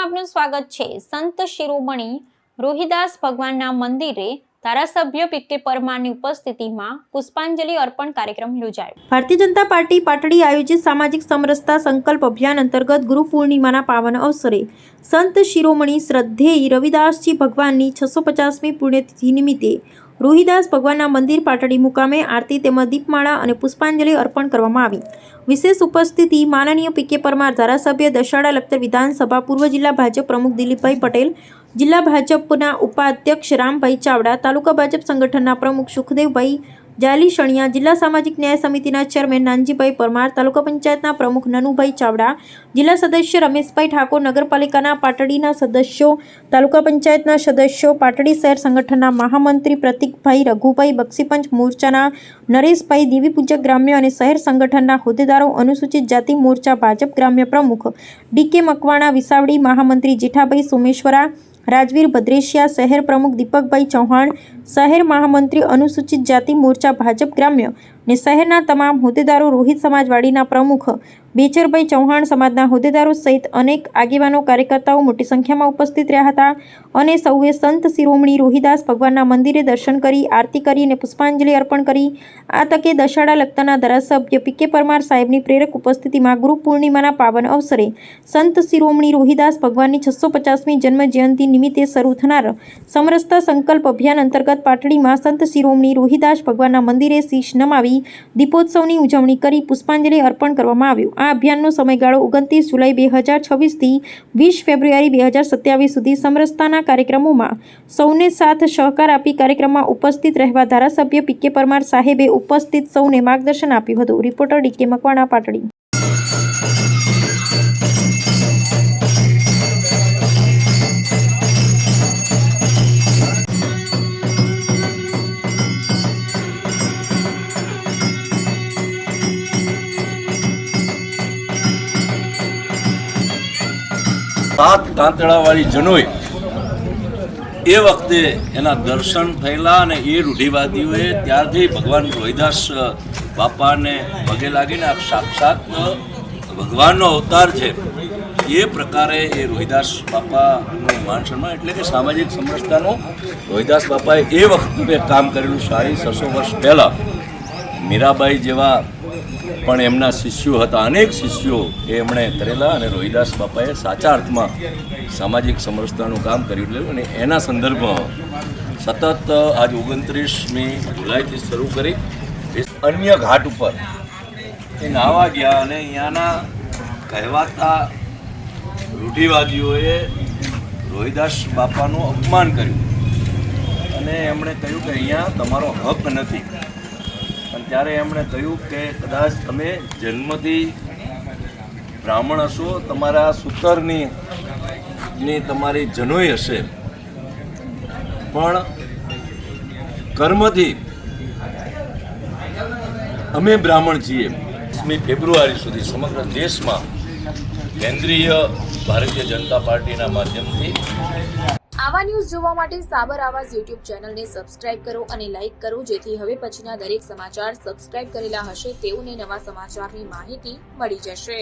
વિડીયોમાં આપનું સ્વાગત છે। સંત શિરોમણી રોહિદાસ ભગવાનના મંદિરે ધારાસભ્ય પીકે પરમારની ઉપસ્થિતિમાં પુષ્પાંજલિ અર્પણ કાર્યક્રમ યોજાયો। ભારતીય જનતા પાર્ટી પાટડી આયોજિત સામાજિક સમરસતા સંકલ્પ અભિયાન અંતર્ગત ગુરુ પૂર્ણિમાના પાવન અવસરે સંત શિરોમણી શ્રદ્ધેય રવિદાસજી ભગવાનની 650મી પુણ્યતિથિ નિમિત્તે રોહિદાસ ભગવાનના મંદિર પાટડી મુકામે આરતી તેમજ દીપમાળા અને પુષ્પાંજલિ અર્પણ કરવામાં આવી। વિશેષ ઉપસ્થિતિ માનનીય પીકે પરમાર, ધારાસભ્ય દસાડા લખતર વિધાનસભા, પૂર્વ જિલ્લા ભાજપ પ્રમુખ દિલીપભાઈ પટેલ, જિલ્લા ભાજપના ઉપાધ્યક્ષ રામભાઈ ચાવડા, તાલુકા ભાજપ સંગઠનના પ્રમુખ સુખદેવભાઈ જાલીશણિયા, જિલ્લા સામાજિક ન્યાય સમિતિના ચેરમેન નાનજીભાઈ પરમાર, તાલુકા પંચાયતના પ્રમુખ નનુભાઈ ચાવડા, જિલ્લા સદસ્ય રમેશભાઈ ઠાકોર, નગરપાલિકાના પાટડીના સદસ્યો, તાલુકા પંચાયતના સદસ્યો, પાટડી શહેર સંગઠનના મહામંત્રી પ્રતિકભાઈ, રઘુભાઈ, બક્ષીપંચ મોરચાના નરેશભાઈ, દેવી પૂજક ગ્રામ્ય અને શહેર સંગઠનના હોદ્દેદારો, અનુસૂચિત જાતિ મોરચા ભાજપ ગ્રામ્ય પ્રમુખ ડીકે મકવાણા, વિસાવડી મહામંત્રી જેઠાભાઈ સોમેશ્વરા, રાજવીર ભદ્રેશિયા, શહેર પ્રમુખ દીપકભાઈ ચૌહાણ, શહેર મહામંત્રી અનુસૂચિત જાતિ મોરચા ભાજપ ગ્રામ્ય ને શહેરના તમામ હોદ્દેદારો, રોહિત સમાજવાડીના પ્રમુખ બેચરભાઈ ચૌહાણ, સમાજના હોદ્દેદારો સહિત અનેક આગેવાનો, કાર્યકર્તાઓ મોટી સંખ્યામાં ઉપસ્થિત રહ્યા હતા અને સૌએ સંત શિરોમણી રોહિદાસ ભગવાનના મંદિરે દર્શન કરી, આરતી કરી અને પુષ્પાંજલિ અર્પણ કરી। આ તકે દસાડા લખતરના ધારાસભ્ય પીકે પરમાર સાહેબની પ્રેરક ઉપસ્થિતિમાં ગુરુ પૂર્ણિમાના પાવન અવસરે સંત શિરોમણી રોહિદાસ ભગવાનની 650મી જન્મ જયંતિ નિમિત્તે શરૂ થનાર સમરસતા સંકલ્પ અભિયાન અંતર્ગત પાટડીમાં સંત શિરોમણી રોહિદાસ ભગવાનના મંદિરે શીશ નમાવી દીપોત્સવની ઉજવણી કરી પુષ્પાંજલિ અર્પણ કરવામાં આવ્યું। આ અભિયાનનો સમયગાળો 29 જુલાઈ 2026 થી 20 ફેબ્રુઆરી 2027 સુધી સમરસતાના કાર્યક્રમોમાં સૌને સાથ સહકાર આપી કાર્યક્રમમાં ઉપસ્થિત રહેવા ધારાસભ્ય પીકે પરમાર સાહેબે ઉપસ્થિત સૌને માર્ગદર્શન આપ્યું હતું। Reporter DK Makwana, Patdi. સાત કાંતળાવાળી જનોઈ એ વખતે એના દર્શન થયેલા અને એ રૂઢિવાદીઓએ ત્યારથી ભગવાન રોહિદાસ બાપાને પગે લાગીને આ સાક્ષાત ભગવાનનો અવતાર છે એ પ્રકારે એ રોહિદાસ બાપાનું માન સન્માન એટલે કે સામાજિક સમરસતાનું રોહિદાસ બાપાએ એ વખતે કામ કરેલું સારી 600 વર્ષ પહેલાં મીરાબાઈ જેવા પણ એમના શિષ્યો હતા, અનેક શિષ્યો એ એમણે કરેલા અને રોહિદાસ બાપાએ સાચા અર્થમાં સામાજિક સમરસતાનું કામ કર્યું અને એના સંદર્ભમાં સતત આજ 29મી જુલાઈથી શરૂ કરી અન્ય ઘાટ ઉપર એ નાહવા ગયા અને અહીંયાના કહેવાતા રૂઢિવાદીઓએ રોહિદાસ બાપાનું અપમાન કર્યું અને એમણે કહ્યું કે અહીંયા તમારો હક નથી। અને ત્યારે એમણે કહ્યું કે કદાચ તમે જન્મથી બ્રાહ્મણ હશો, તમારા સૂતરની તમારી જનોઈ હશે, પણ કર્મથી અમે બ્રાહ્મણ છીએ। 10મી ફેબ્રુઆરી સુધી સમગ્ર દેશમાં કેન્દ્રીય ભારતીય જનતા પાર્ટીના માધ્યમથી આવા ન્યૂઝ જોવા માટે સાબર આવાજ યુટ્યુબ ચેનલને સબસ્ક્રાઇબ કરો અને લાઇક કરો, જેથી હવે પછીના દરેક સમાચાર સબસ્ક્રાઇબ કરેલા હશે તેઓને નવા સમાચારની માહિતી મળી જશે।